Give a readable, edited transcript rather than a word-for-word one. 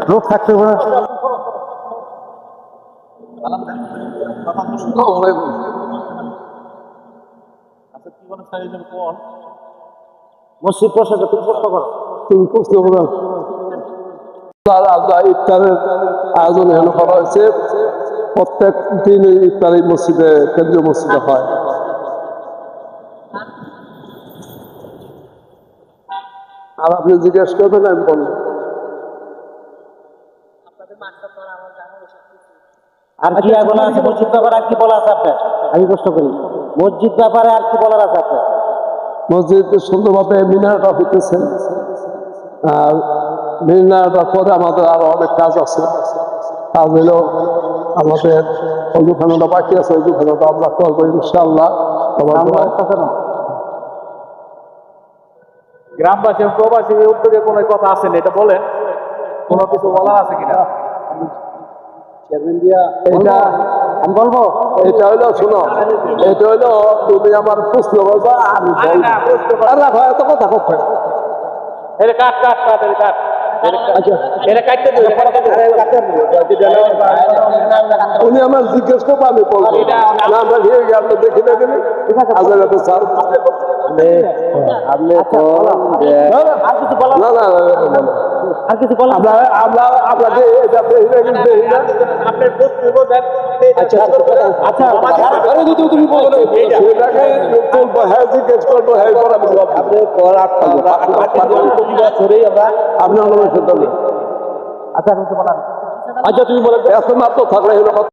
লোক থাকতে পারে। মসজিদ প্রশ্ন তুমি প্রশ্ন করো, তুমি প্রশ্ন করো। ইফতারের আয়োজন এখানে করা হয়েছে। প্রত্যেক দিন ইফতার এই মসজিদে, কেন্দ্রীয় মসজিদে হয়। আর আপনি জিজ্ঞেস করবেন, আমি বলবো। আর কি আগুন আছে মসজিদ ব্যাপারে? আর কি বলা আছে আপনার? আমি প্রশ্ন করি, মসজিদ ব্যাপারে আর কি বলার আছে আপনার? মসজিদ সুন্দরভাবে মিনারটা হইতেছে, আর মিনারটার পরে আমাদের আরো অনেক কাজ আছে। কাজ হইল আমাদের অজুখানাটা বাকি আছে, অজুখানাটা আমরা করবো ইনশাআল্লাহ। গ্রামবাসী এবং প্রবাসী উদ্যোগে কোনো কথা আছেন, এটা বলেন, কোনো কিছু বলার আছে কিনা? এটা আমি বলবো। এটা হইলো, শোনো, এটা হইলো তুমি আমার প্রশ্ন করবা, আমি বলবো। এত কথা করতে উনি আমার জিজ্ঞেস করবো, আমি বলবো। আমরা দেখি না গেলে স্যার আপনি আপনাকে তুমি বলবো, হ্যাঁ জিজ্ঞেস করবো, হ্যাঁ আপনি। আচ্ছা তুমি বলেন, এত মাত্র থাকলে